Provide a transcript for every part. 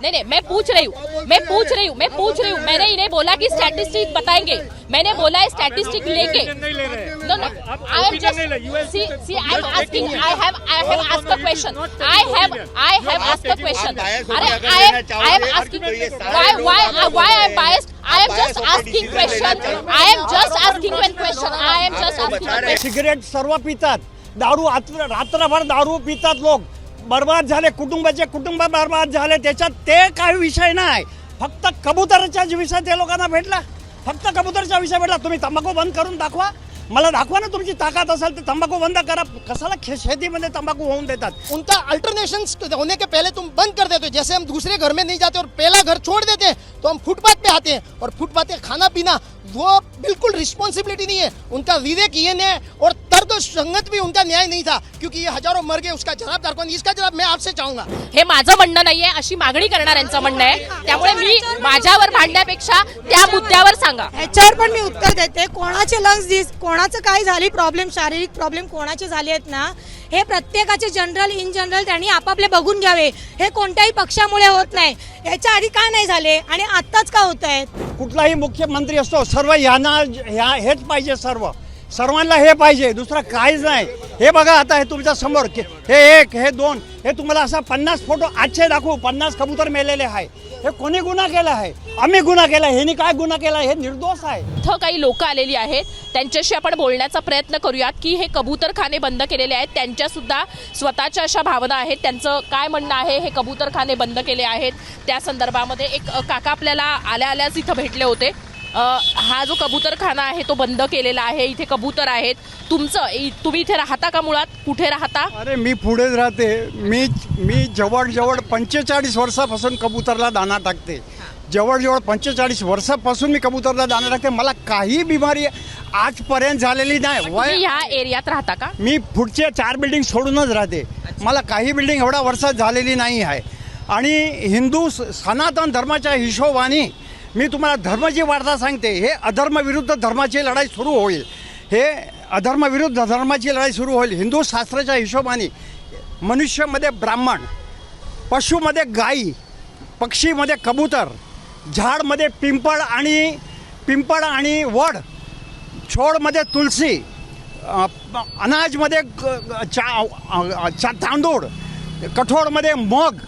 नहीं, मैं पूछ रही हूँ। मैंने इन्हें बोला कि स्टैटिस्टिक बताएंगे, मैंने बोला है स्टैटिस्टिक लेके। No, I am just see I am asking, I have asked a question, I have asked a question. अरे I am asking why I am biased, I am just asking question. I am just asking one question. I am just asking a question. Cigarette सर्व पितात, दारू रात्रभर दारू पितात लोक, बर्बाद झाले, कुटुंब बर्बाद झाले. त्याच्यात ते काही विषय नाही, फक्त कबुतरच्या विषय ते लोकांना भेटला, फक्त कबुतरचा विषय भेटला. तुम्ही तंबाखू बंद करून दाखवा, मला दाखवा ना तुमची ताकद असेल तर तंबाखू बंद करा. कशाला शेतीमध्ये तंबाखू होऊन देतात? उनका अल्टरनेशंस होने के पहले तुम बंद कर देते हो. जैसे हम दूसरे घर में नहीं जाते और पहला घर छोड़ देते हैं तो हम फुटपाथ पे आते हैं, और फुटपाथ पे खाना पीना वो बिल्कुल रिस्पॉन्सिबिलिटी नहीं है. उनका विवेक ये न्याय और तर्क संगत भी उनका न्याय नहीं था, क्योंकि ये हजारों मर गए. उसका जवाबदार कौन? इसका जवाब मैं आपसे चाहूंगा. हे माझं म्हणणं नाहीये, अशी मागणी करणाऱ्यांचं म्हणणं आहे. त्यामुळे मी माझ्यावर भांडण्यापेक्षा त्या मुद्द्यावर सांगा. ह्याच्यावर पण मी उत्तर देते. कोणाचे लंग्स कोणाचं काय झाली प्रॉब्लेम, शारीरिक प्रॉब्लेम कोणाचे झाले आहेत ना, हे प्रत्येकाचे इन जनरल त्यांनी आपापले बघून घ्यावे. हे कोणत्याही पक्षामुळे होत नाही. याच्या आधी का नाही झाले आणि आत्ताच का होत आहेत? कुठलाही मुख्यमंत्री असतो, सर्व हेच पाहिजे, सर्वांना हे पाहिजे, दुसरं काहीच नाही. हे बघा आता हे तुमच्या समोर, हे एक, हे दोन, हे तुम्हाला असा 50 फोटो आजचे दाखवू. 50 कबूतर मेलेले आहे. हे कोणी गुन्हा केला आहे? आम्ही गुन्हा केला. ह्यांनी काय गुन्हा केला? हे निर्दोष आहे. इथं काही लोक आलेली आहेत, त्यांच्याशी आपण बोलण्याचा प्रयत्न करूयात की हे कबूतरखाने बंद केलेले आहेत, त्यांच्या सुद्धा स्वतःच्या अशा भावना आहेत. त्यांचं काय म्हणणं आहे हे कबूतरखाने बंद केले आहेत त्या संदर्भामध्ये? एक काका आपल्याला आल्याच इथं भेटले होते. हा जो कबूतरखाना आहे तो बंद केलेला आहे, इथे कबूतर आहेत. तुम्ही इथे राहता का? मुळात कुठे राहता? अरे मी पुढेच राहते. मी जवळ 45 वर्षापासून कबूतरला दाना टाकते. जवळ 45 वर्षापासून मी कबूतरला दाना टाकते. मला काही बिमारी आजपर्यंत झालेली नाही. तुम्ही ह्या एरियात राहता का? मी पुढचे 4 बिल्डिंग सोडूनच राहते. मला काही बिल्डिंग एवढ्या वर्षात झालेली नाही आहे. आणि हिंदू सनातन धर्माच्या हिशोबाने मी तुम्हाला धर्माची वार्ता सांगते. हे अधर्म विरुद्ध धर्माची लढाई सुरू होईल. हिंदू शास्त्राच्या हिशोबाने मनुष्यामध्ये ब्राह्मण, पशुमध्ये गाई, पक्षीमध्ये कबूतर, झाडमध्ये पिंपळ आणि वड, छोडमध्ये तुलसी, अनाजमध्ये तांदूळ, कठोळमध्ये मग,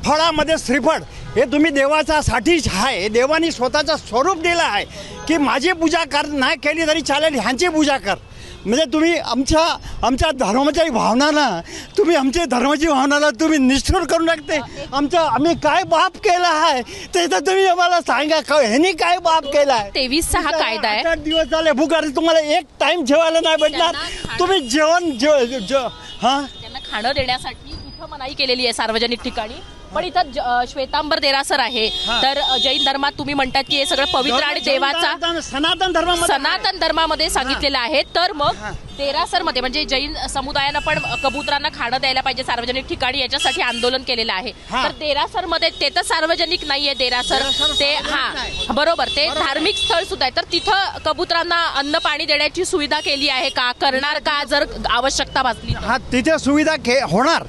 फळामध्ये श्रीफळ. हे तुम्ही देवाच्यासाठीच आहे. देवानी स्वतःचं स्वरूप दिलं आहे की माझी पूजा नाही केली तरी चालेल, ह्यांची पूजा कर. म्हणजे तुम्ही आमच्या धर्माच्या भावनाला, तुम्ही निष्ठुर करून टाकते. आम्ही काय पाप केला आहे ते तर तुम्ही आम्हाला सांगा. ह्यांनी काय पाप केला आहे? 23 हा कायदा आहे. 8 दिवस झाले भूक. तुम्हाला एक टाइम जेवायला नाही भेटणार. तुम्ही त्यांना खाणं देण्यासाठी इथं मनाई केलेली आहे सार्वजनिक ठिकाणी. पण इथं श्वेतांबर देरासर आहे. तर जैन धर्मात तुम्ही म्हणतात की हे सगळं पवित्र आणि देवाचा सनातन धर्मामध्ये सांगितलेलं आहे. तर मग देरासरमध्ये म्हणजे जैन समुदायानं पण कबुतरांना खाणं द्यायला पाहिजे सार्वजनिक ठिकाणी, याच्यासाठी आंदोलन केलेलं आहे. तर देरासरमध्ये ते तर सार्वजनिक नाहीये देरासर, ते बरोबर, ते धार्मिक स्थळ सुद्धा आहे. तर तिथं कबुतरांना अन्न पाणी देण्याची सुविधा केली आहे का? करणार का जर आवश्यकता भासली? तिथे सुविधा होणार,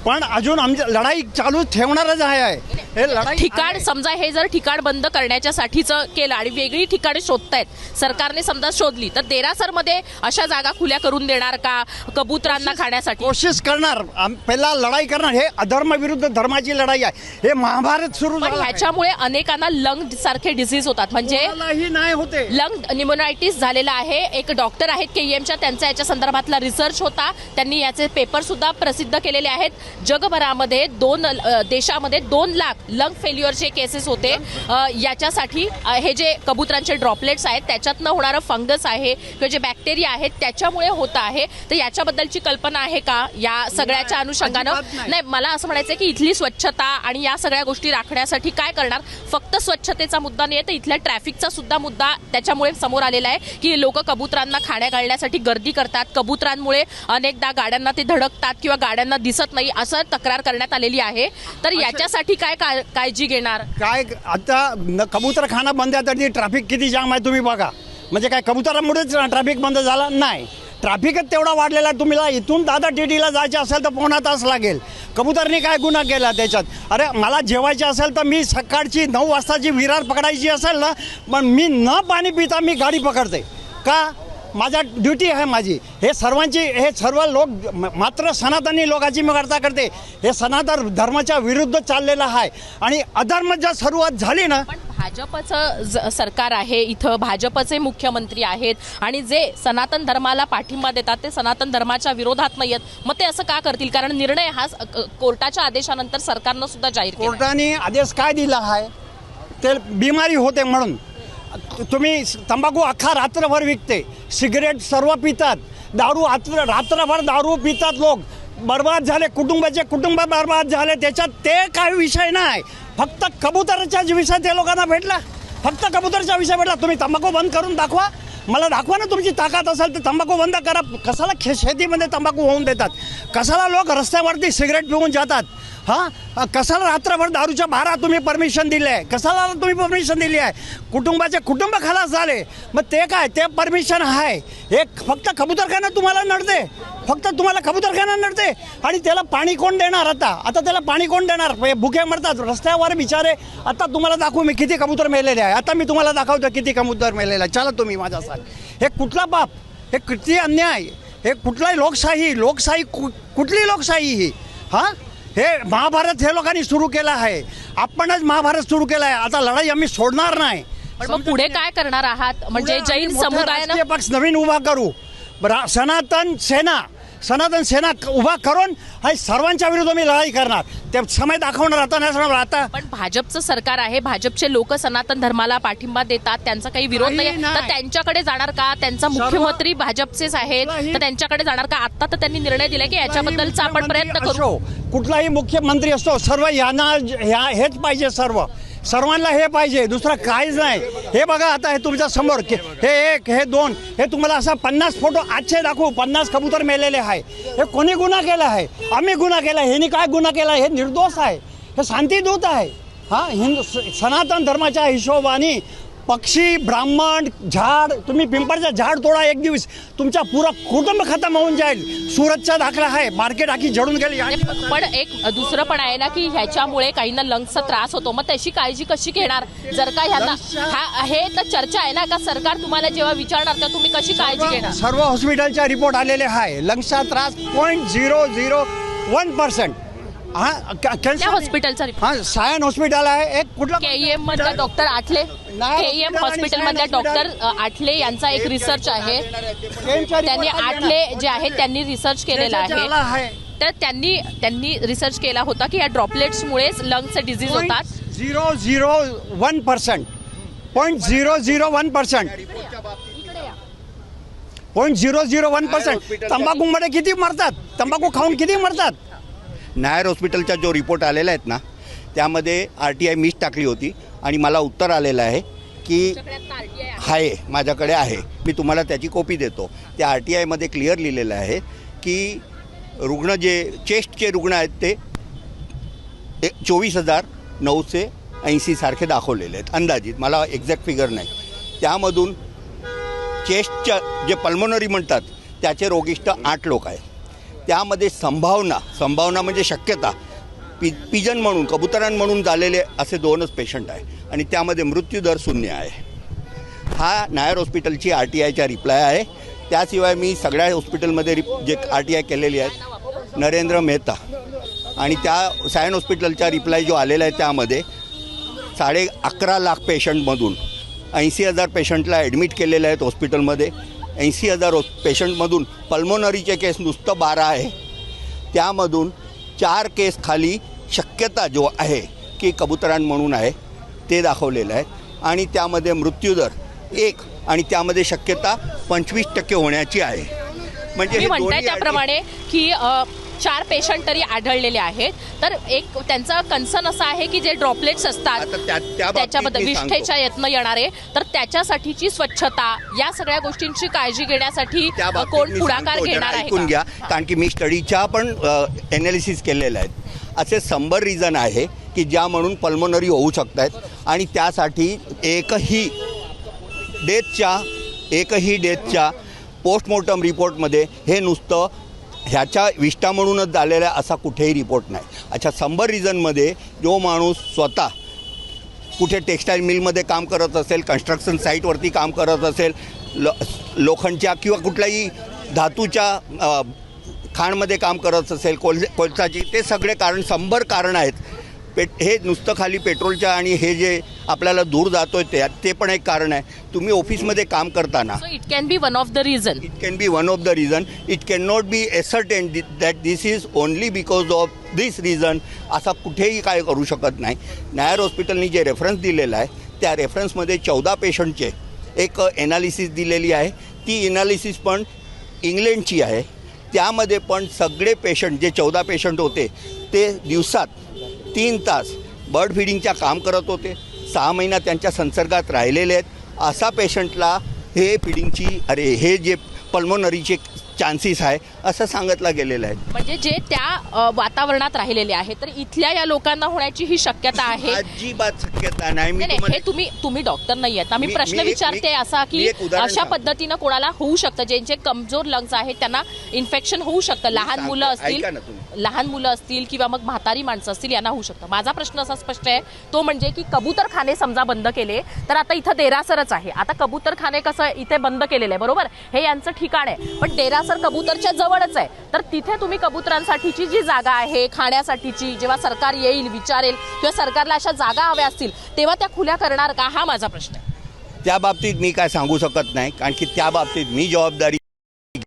पण अजून आमची लढाई चालू ठेवणारच आहे. हे लढाई ठिकाण समजा हे जर ठिकाण बंद करण्याच्यासाठीच केलं आणि वेगळी ठिकाणे शोधतायत सरकारने, समजा शोधली, तर देरासरमध्ये अशा जागा खुल्या करून देणार का कबुतरांना खाण्यासाठी? कोशिश करणार. पहिला लढाई करणार. हे अधर्म विरुद्ध धर्माची लढाई आहे. हे महाभारत सुरू झालं. ह्याच्यामुळे अनेकांना लंग सारखे डिसीज होतात, म्हणजे नाही होते. लंग निमोनायटिस झालेला आहे. एक डॉक्टर आहेत KEMच्या, त्यांचा याच्या संदर्भातला रिसर्च होता. त्यांनी याचे पेपर सुद्धा प्रसिद्ध केलेले आहेत. जगभरामध्ये 2 देशामध्ये 2 लाख लंग फेल्युअरचे केसेस होते. याच्यासाठी हे जे कबुतरांचे ड्रॉपलेट्स आहेत त्याच्यातनं होणारं फंगस आहे किंवा जे बॅक्टेरिया आहेत त्याच्यामुळे होत आहे. तर याच्याबद्दलची कल्पना आहे का या सगळ्याच्या अनुषंगानं? नाही, मला असं म्हणायचं की इथली स्वच्छता आणि या सगळ्या गोष्टी राखण्यासाठी काय करणार? फक्त स्वच्छतेचा मुद्दा नाही, तर इथल्या ट्रॅफिकचा सुद्धा मुद्दा त्याच्यामुळे समोर आलेला आहे की लोक कबुतरांना खाण्या घालण्यासाठी गर्दी करतात. कबुतरांमुळे अनेकदा गाड्यांना ते धडकतात किंवा गाड्यांना दिसत नाही असं तक्रार करण्यात आलेली आहे. तर याच्यासाठी काय काळजी घेणार? काय आता कबूतरखाना बंद आहे तर ट्रॅफिक किती जाम आहे तुम्ही बघा. म्हणजे काय कबुतरामुळेच ट्रॅफिक बंद झाला? नाही. ट्रॅफिकच तेवढा वाढलेला आहे. तुम्हाला इथून दादा टीटीला जायचं असेल तर 1.5 तास लागेल. कबूतरने काय गुन्हा केला त्याच्यात? अरे मला जेवायचं असेल तर मी सकाळची 9 वाजताची विरार पकडायची असेल ना, पण मी न पाणी पिता मी गाडी पकडते. का? माझा ड्युटी आहे माझी. हे सर्व लोक मात्र सनातनी लोकांची वार्ता करते. हे सनातन धर्माच्या विरुद्ध चाललेलं आहे आणि अधर्म जर सुरुवात झाली ना. पण भाजपचं सरकार आहे, इथं भाजपचे मुख्यमंत्री आहेत आणि जे सनातन धर्माला पाठिंबा देतात ते सनातन धर्माच्या विरोधात नाही आहेत. मग ते असं का करतील? कारण निर्णय हा कोर्टाच्या आदेशानंतर सरकारनं सुद्धा जाहीर केला. कोर्टाने आदेश काय दिला आहे? ते बिमारी होते म्हणून. तुम्ही तंबाखू अख्खा रात्रभर विकते, सिगरेट सर्व पितात, दारू रात्रभर दारू पितात लोक. बर्बाद झाले, कुटुंब बर्बाद झाले. त्याच्यात ते काय विषय नाही. फक्त कबुतरच्या विषय ते लोकांना भेटला. फक्त कबुतरचा विषय भेटला. तुम्ही तंबाखू बंद करून दाखवा. मला दाखवा ना तुमची ताकद असेल तर तंबाखू बंद करा. कशाला शेतीमध्ये तंबाखू होऊन देतात? कशाला लोक रस्त्यावरती सिगरेट पिऊन जातात? हां, कशाला रात्रभर दारूच्या बारा तुम्ही परमिशन दिले आहे? कशाला तुम्ही परमिशन दिली आहे? कुटुंब खलास झाले. मग ते काय? ते परमिशन आहे. एक फक्त कबूतरखाना तुम्हाला नडते. फक्त तुम्हाला कबूतरखाना नडते. आणि त्याला पाणी कोण देणार? आता त्याला पाणी कोण देणार? भुके मरतात रस्त्यावर बिचारे. आता तुम्हाला दाखवू मी किती कबूतर मेलेले आहे. आता मी तुम्हाला दाखवतो किती कबूतर मेलेले आहे. चला तुम्ही माझ्या साथ. हे कुठला पाप? हे किती अन्याय? हे कुठलाही लोकशाही कुठली लोकशाही ही? हां, हे महाभारत हे लोकांनी सुरू केलं आहे. आपणच महाभारत सुरू केलं आहे. आता लढाई आम्ही सोडणार नाही. पण मग पुढे काय करणार आहात? म्हणजे जैन समुदायानं पक्ष नवीन उभा करू. सनातन सेना उभा करून आणि सर्वांच्या विरुद्ध मी लढाई करणार. ते समय दाखवणार. आता नाही सांगणार. आता पण भाजपचं सरकार आहे, भाजपचे लोक सनातन धर्माला पाठिंबा देतात, त्यांचा काही विरोध नाही. तर त्यांच्याकडे जाणार का? त्यांचा मुख्यमंत्री भाजपचेच आहेत, तर त्यांच्याकडे जाणार का? आता तर त्यांनी निर्णय दिला की याच्याबद्दलचा आपण प्रयत्न करू. कुठलाही मुख्यमंत्री असतो, सर्व यांना हेच पाहिजे. सर्वांना हे पाहिजे, दुसरं काहीच नाही. हे बघा आता हे तुमच्या समोर हे 1 हे 2 हे तुम्हाला असा 50 फोटो आजचे दाखवू. 50 कबूतर मेलेले आहे. हे कोणी गुन्हा केला आहे? आम्ही गुन्हा केला. ह्यांनी काय गुन्हा केला? हे निर्दोष आहे. हे शांतीदूत आहे. हां, सनातन धर्माच्या हिशोबाने पक्षी, ब्राह्मण, झाड, तुम्ही पिंपळचं झाड तोडा एक दिवस, तुमचा पुरा कुटुंब खतम होऊन जाईल. सुरतचा दाखला आहे. मार्केट आखी जळून गेली. पण एक दुसरं पण आहे ना की ह्याच्यामुळे काहींना लंग्सचा त्रास होतो. मग त्याची काळजी कशी घेणार? जर का ह्यांना हे तर चर्चा आहे ना का सरकार तुम्हाला जेव्हा विचारणार तेव्हा तुम्ही कशी काळजी घेणार? सर्व हॉस्पिटलचा रिपोर्ट आलेले आहे. लंग्सचा त्रास 0.001%. हॉस्पिटलचा हां, सायन हॉस्पिटल आहे. एक कुठला KEM मधल्या डॉक्टर आठले, KEM हॉस्पिटल मधल्या डॉक्टर आठले यांचा एक रिसर्च आहे. त्यांनी आठले जे आहेत त्यांनी रिसर्च केलेला आहे. तर त्यांनी रिसर्च केला होता की या ड्रॉपलेट्समुळेच लंग्सचे डिझीज होतात. 0.001%. 0.001%. तंबाखूमध्ये किती मरतात? तंबाखू खाऊन किती मरतात? नायर हॉस्पिटलचा जो रिपोर्ट आलेला आहेत ना, त्यामध्ये RTI मिस टाकली होती आणि मला उत्तर आलेलं आहे की आहे, माझ्याकडे आहे. मी तुम्हाला त्याची कॉपी देतो. त्या RTIमध्ये क्लिअर लिहिलेलं आहे की रुग्ण जे चेस्टचे रुग्ण आहेत ते 24,980 सारखे दाखवलेले आहेत अंदाजित. मला एक्झॅक्ट फिगर नाही. त्यामधून चेस्टच्या जे पल्मोनरी म्हणतात त्याचे रोगिष्ट 8 लोक आहेत. त्यामध्ये संभावना म्हणजे शक्यता पिजन म्हणून, कबुतरां म्हणून झालेले असे 2च पेशंट आहे आणि त्यामध्ये मृत्यूदर 0 आहे. हा नायर हॉस्पिटलची RTIचा रिप्लाय आहे. त्याशिवाय मी सगळ्या हॉस्पिटलमध्ये जे RTI केलेली आहेत, नरेंद्र मेहता आणि त्या सायन हॉस्पिटलचा रिप्लाय जो आलेला आहे त्यामध्ये 11.5 लाख पेशंटमधून 80,000 पेशंटला ॲडमिट केलेले आहेत हॉस्पिटलमध्ये. 80,000 पेशंटमधून पल्मोनरीचे केस नुसतं 12 आहे. त्यामधून 4 केस खाली शक्यता जो आहे की कबुतरां म्हणून आहे ते दाखवलेलं आहे आणि त्यामध्ये मृत्यूदर 1 आणि त्यामध्ये शक्यता 25% होण्याची आहे. म्हणजे मी म्हणताय त्याप्रमाणे की 4 पेशंट तरी आढळलेले आहेत. तर एक त्यांचा कन्सर्न असा आहे की जे ड्रॉपलेट्स असतात त्याच्याबद्दल विष्ठेच्या यत्न येणारे, तर त्याच्यासाठीची स्वच्छता या सगळ्या गोष्टींची काळजी घेण्यासाठी कोण पुढाकार घेणार आहे? ऐकून घ्या, कारण की मी स्टडीच्या पण एनालिसिस केलेल्या आहेत. असे 100 रिझन आहे की ज्या म्हणून पल्मोनरी होऊ शकत आहेत आणि त्यासाठी एकही डेथच्या पोस्टमॉर्टम रिपोर्टमध्ये हे नुसतं ह्याच्या विष्ठा म्हणूनच झालेला असा कुठेही रिपोर्ट नाही. अच्छा, 100 रिझनमध्ये जो माणूस स्वतः कुठे टेक्स्टाईल मिलमध्ये काम करत असेल, कन्स्ट्रक्शन साईटवरती काम करत असेल, लोखंडच्या किंवा कुठल्याही धातूच्या खाणमध्ये काम करत असेल, कोळसाची, ते सगळे कारण 100 कारण आहेत. हे नुसतं खाली पेट्रोलच्या आणि हे जे आपल्याला दूर जातोय ते पण एक कारण आहे. तुम्ही ऑफिसमध्ये काम करताना so it can be one of the reason. It can be one of the reason. It can not be ascertain that this is only because of this reason. असा कुठेही काय करू शकत नाही. नायर हॉस्पिटलनी जे रेफरन्स दिलेला आहे त्या रेफरन्समध्ये 14 पेशंटचे एक एनालिसिस दिलेली आहे. ती एनालिसिस पण इंग्लंडची आहे. त्यामध्ये पण सगळे पेशंट जे 14 पेशंट होते ते दिवसात 3 तास बर्ड फिडिंगच्या काम करत होते. 6 महिना त्यांच्या संसर्गात राहिलेले आहेत. असा पेशंटला हे फिडिंगची हे जे पल्मोनरीचे चान्सेस आहे असं सांगितलं गेलेलं आहे. म्हणजे जे त्या वातावरणात राहिलेले आहेत तर इथल्या या लोकांना होण्याची ही शक्यता आहे. अजिबात शक्यता नाही. हे तुम्ही डॉक्टर नाही आहेत. मी प्रश्न विचारते असा की अशा पद्धतीनं कोणाला होऊ शकतं, ज्यांचे कमजोर लंग्स आहेत त्यांना इन्फेक्शन होऊ शकतं. लहान मुलं असतील किंवा मग म्हातारी माणसं असतील, यांना होऊ शकतं. माझा प्रश्न असा स्पष्ट आहे, तो म्हणजे की कबूतरखाने समजा बंद केले तर आता इथं देरासरच आहे. आता कबूतरखाने कसं इथे बंद केलेलं आहे, बरोबर, हे यांचं ठिकाण आहे, पण देरासर कबूतरच्या जवळच आहे. तर तिथे तुम्ही कबुतरांसाठीची जी जागा आहे खाण्यासाठीची, जेव्हा सरकार येईल विचारेल किंवा सरकारला अशा जागा हव्या असतील तेव्हा त्या खुल्या करणार का, हा माझा प्रश्न आहे. त्या बाबतीत मी काय सांगू शकत नाही, कारण की त्या बाबतीत मी जबाबदारी.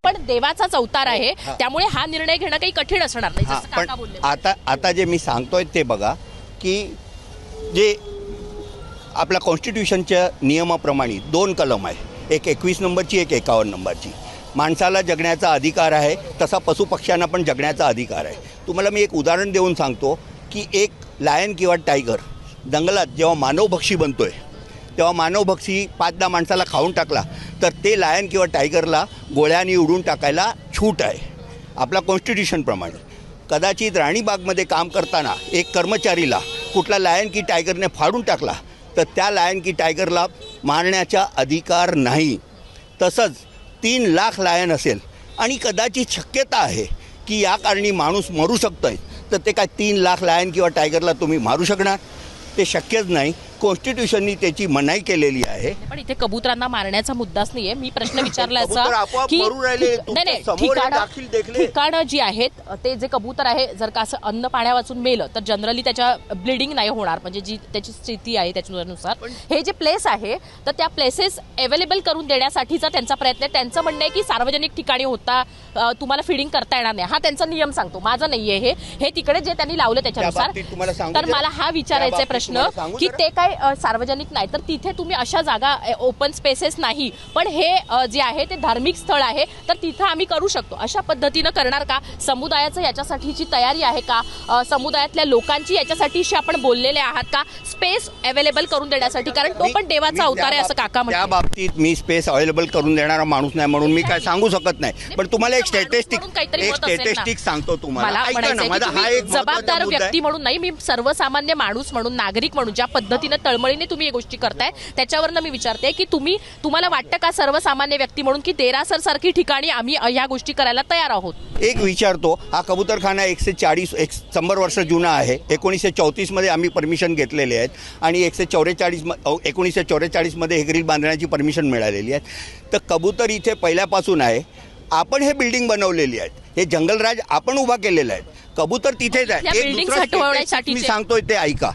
पण देवाचाच अवतार आहे, त्यामुळे हा निर्णय घेणं काही कठीण असणार नाही, जसं काका बोलले. आता जे मी सांगतोय ते बघा की जे आपल्या कॉन्स्टिट्यूशनच्या नियमाप्रमाणे 2 कलम आहे, एक 21 नंबरची, एक 51 नंबरची. माणसाला जगण्याचा अधिकार आहे, तसा पशुपक्ष्यांना पण जगण्याचा अधिकार आहे. तुम्हाला मी एक उदाहरण देऊन सांगतो की एक लायन किंवा टायगर जंगलात जेव्हा मानवभक्षी बनतोय तेव्हा मानवभक्षी 5-10 माणसाला खाऊन टाकला तर ते लायन किंवा टायगरला गोळ्याने उडून टाकायला छूट आहे आपल्या कॉन्स्टिट्यूशनप्रमाणे. कदाचित राणीबागमध्ये काम करताना एक कर्मचारीला कुठला लायन की टायगरने फाडून टाकला तर त्या लायन की टायगरला मारण्याचा अधिकार नाही. तसंच 3 लाख लायन असेल आणि कदाचित शक्यता आहे की या कारणी माणूस मरू शकतोय, तर ते काय 3 लाख लायन किंवा टायगरला तुम्ही मारू शकणार? ते शक्यच नाही. कॉन्स्टिट्यूशननी त्याची मनाई केलेली आहे. पण इथे कबुतरांना मारण्याचा मुद्दाच नाहीये. मी प्रश्न विचारला ठिकाणं जी आहेत ते जे कबूतर आहे, जर का असं अन्न पाण्या वाचून मेलं तर जनरली त्याच्या ब्लिडिंग नाही होणार, म्हणजे जी त्याची स्थिती आहे त्याच्यानुसार. हे जे प्लेस आहे तर त्या प्लेसेस अवेलेबल करून देण्यासाठीचा त्यांचा प्रयत्न आहे. त्यांचं म्हणणं आहे की सार्वजनिक ठिकाणी होता तुम्हाला फिडिंग करता येणार नाही, हा त्यांचा नियम सांगतो, माझा नाहीये हे तिकडे जे त्यांनी लावलं त्याच्यानुसार. तर मला हा विचारायचा आहे प्रश्न की ते काय सार्वजनिक नाही तर तिथे तुम्ही अशा जागा ओपन स्पेसेस नाही, पण हे जे आहे ते धार्मिक स्थळ आहे तर तिथं आम्ही करू शकतो, अशा पद्धतीनं करणार का? समुदायाचं याच्यासाठीची तयारी आहे का? समुदायातल्या लोकांची याच्यासाठीशी आपण बोललेले आहात का स्पेस अवेलेबल करून देण्यासाठी? कारण तो पण देवाचा अवतार आहे असं काका म्हणतात. त्या बाबतीत मी स्पेस अवेलेबल करून देणारा माणूस नाही म्हणून मी काय सांगू शकत नाही. पण तुम्हाला एक स्टॅटिस्टिक सांगतो तुम्हाला. जबाबदार व्यक्ती म्हणून नाही, मी सर्वसामान्य माणूस म्हणून, नागरिक म्हणून, ज्या पद्धतीनं तळमळीने तुम्ही या गोष्टी करताय त्याच्यावरनं मी विचारते की तुम्हाला वाटतं का सर्वसामान्य व्यक्ती म्हणून की देरासर सारखी ठिकाणी आम्ही ह्या गोष्टी करायला तयार आहोत? एक विचारतो, हा कबूतरखाना 100 वर्ष जुना आहे. 1934 मध्ये आम्ही परमिशन घेतलेले आहेत आणि 1944 मध्ये हे ग्रिल बांधण्याची परमिशन मिळालेली आहे. तर कबूतर इथे पहिल्यापासून आहे. आपण हे बिल्डिंग बनवलेली आहेत, हे जंगलराज आपण उभा केलेला आहे. कबूतर तिथेच आहे. मी सांगतोय ते ऐका.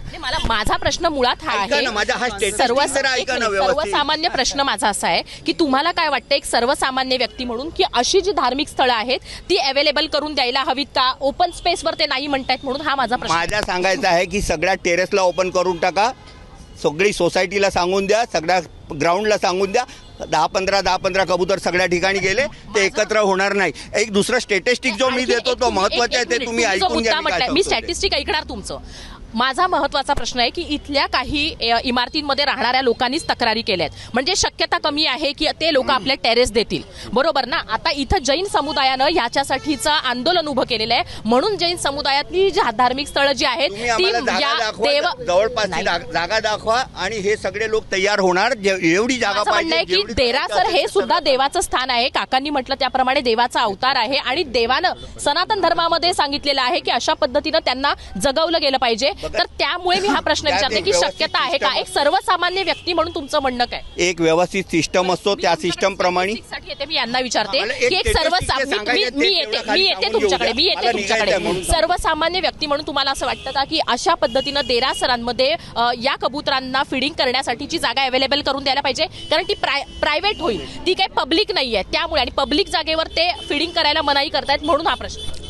माझा प्रश्न मुळात हा आहे, सर्वसामान्य प्रश्न माझा असा आहे की तुम्हाला काय वाटतं एक सर्वसामान्य व्यक्ती म्हणून की अशी जी धार्मिक स्थळं आहेत ती अवेलेबल करून द्यायला हवीत का? ओपन स्पेसवर ते नाही म्हणतायत म्हणून हा माझा प्रश्न. माझा सांगायचा आहे की सगळ्या टेरेसला ओपन करून टाका, सगळी सोसायटीला सांगून द्या, सगळ्या ग्राउंडला सांगून द्या. 10-15 कबूतर सगळ्या ठिकाणी गेले ते एकत्र होणार नाही. एक दुसरा स्टॅटिस्टिक जो मी देतो तो महत्वाचा आहे, ते तुम्ही ऐकून घ्या. मी स्टॅटिस्टिक ऐकणार तुमचं. माझा महत्त्वाचा प्रश्न आहे की इथल्या काही इमारतींमध्ये राहणाऱ्या लोकांनीच तक्रारी केल्या आहेत, म्हणजे शक्यता कमी आहे की ते लोक आपले टेरेस देतील, बरोबर ना? आता इथं जैन समुदायानं याच्यासाठीचं आंदोलन उभं केलेलं आहे, म्हणून जैन समुदायातली जी धार्मिक स्थळं जी आहेत तुम्ही ती आम्हाला जागा या दाखवा, जवळपासची नाही. जागा दाखवा आणि हे सगळे लोक तयार होणार. एवढी जागा माझं म्हणणं आहे की जेवढी देरासर हे सुद्धा देवाचं स्थान आहे. काकांनी म्हटलं त्याप्रमाणे देवाचा अवतार आहे आणि देवानं सनातन धर्मामध्ये सांगितलेलं आहे की अशा पद्धतीनं त्यांना जगवलं गेलं पाहिजे. तर त्यामुळे मी हा प्रश्न त्यात विचारते एक की व्यवस्थित शक्यता आहे का? system एक सर्वसामान्य व्यक्ती म्हणून तुमचं म्हणणं काय? एक व्यवस्थित सिस्टम असतो, त्या मी सिस्टम प्रमाणे साठी येते, मी यांना विचारते आम्हाला की एक statistic जे सांगायचे मी ते येते तेवढं खाली सांगून तुमच्याकडे घेऊ मी द्या. येते मला तुमच्याकडे निघायचंय म्हणून. सर्वसामान्य व्यक्ती म्हणून तुम्हाला असं वाटतं का की अशा पद्धतीनं देरासरांमध्ये या कबुतरांना फिडिंग करण्यासाठीची जागा अवेलेबल करून द्यायला पाहिजे? कारण ती प्रायव्हेट होईल, ती काही पब्लिक नाही आहे, त्यामुळे आणि पब्लिक जागेवर ते फिडिंग करायला मनाई करतायत, म्हणून हा प्रश्न.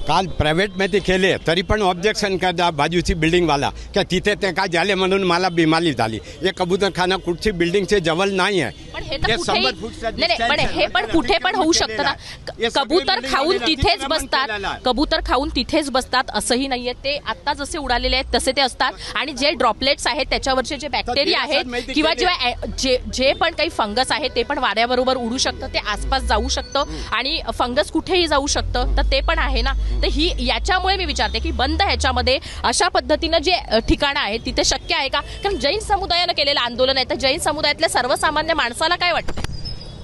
काल प्रायव्हेटमध्ये केले तरी पण ऑब्जेक्शन करता बाजूची बिल्डिंगवाला की तिथे ते काय झाले म्हणून मला बिमारी झाली. हे कबूतरखाना कुठची बिल्डिंगचे जवळ नाही आहे. पण हे तर हे कुठेही 100 फूटचा नाही, नाही, पण distance हे पण आहे. कुठे पण होऊ शकतं ना. हे सगळे कबूतर building खाऊन वगैरे तिथेच अतिक्रमण बसतात, केलेलं आहे. कबूतर खाऊन तिथेच बसतात असंही नाहीये. ते आता जसे उडालेले आहेत तसे ते असतात आणि जे ड्रॉपलेट्स आहेत त्याच्यावरचे जे बॅक्टेरिया दिवसात माहिती आहेत किंवा केली. जे पण काही फंगस आहे ते पण वाऱ्याबरोबर उडू शकतं, ते आसपास जाऊ शकतं आणि फंगस कुठेही जाऊ शकतं, तर ते पण आहे ना. तर ही याच्यामुळे मी विचारते की बंद ह्याच्यामध्ये अशा पद्धतीनं जे ठिकाणं आहेत तिथे शक्य आहे का? कारण जैन समुदायानं केलेलं आंदोलन आहे, तर जैन समुदायातल्या सर्वसामान्य माणसाला काय वाटतं?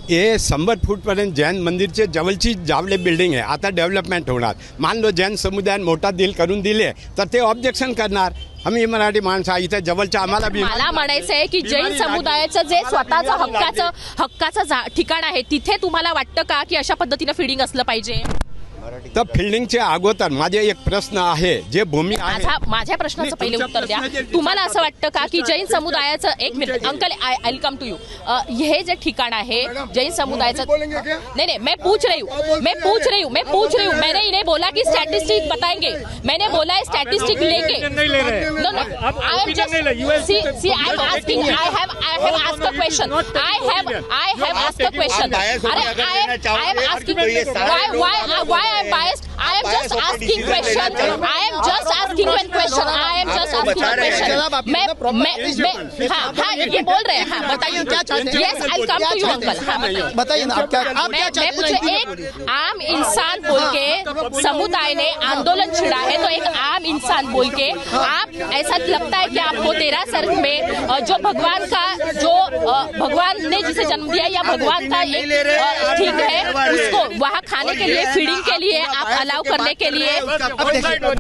हे 100 फूटपर्यंत जैन मंदिरचे जवळची जावले बिल्डिंग आहे. आता डेव्हलपमेंट होणार. मान लो जैन समुदायात मोठा डील करून दिले तर ते ऑब्जेक्शन करणार. आम्ही मराठी माणसं इथे जवळच्या आम्हाला मला म्हणायचं आहे की जैन समुदायाचं जे स्वतःचं हक्काचं ठिकाण आहे तिथे तुम्हाला वाटतं का की अशा पद्धतीनं फिडिंग असलं पाहिजे? तर फिल्डिंगच्या अगोदर माझे एक प्रश्न आहे. जे भूमी आहे माझ्या प्रश्नाचं नाही, पहिले तुमच्या उत्तर द्या. प्रश्नाचे तुम्हाला असं वाटतं का की जैन तुमच्या- समुदायाचं एक minute uncle I come to you, हे जे ठिकाण आहे जैन समुदायाचं, नहीं मैं पूछ रही हूँ मैंने इन्हें बोला कि स्टैटिस्टिक बताएंगे, मैंने बोला है स्टैटिस्टिक लेके no I am just see I am asking, I have asked a question, I have asked a question. अरे I am asking why I am biased. I am just asking question. I am just asking one question. I am just asking one question. मैं हाँ ये बोल रहे हैं. हाँ बताइए क्या चाहते हैं? Yes, I'll come to you uncle. हाँ बताइए. बताइए ना आप क्या मैं चाहते पूछ हैं? एक आम इंसान बोल के समुदाय ने आंदोलन छिड़ा है, तो एक आम इंसान बोल के आप ऐसा लगता है कि आपको देरासर में जो भगवान का जो भगवान ने जिसे जन्म दिया या भगवान का एक ठीक है उसको वहाँ खाने के लिए फीडिंग के लिए आप अलाउ करने के लिए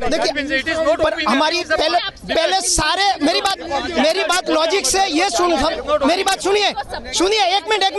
देखिए पर हमारी पहले सारे मेरी बात लॉजिक से ये मेरी बात सुनिए एक मिनट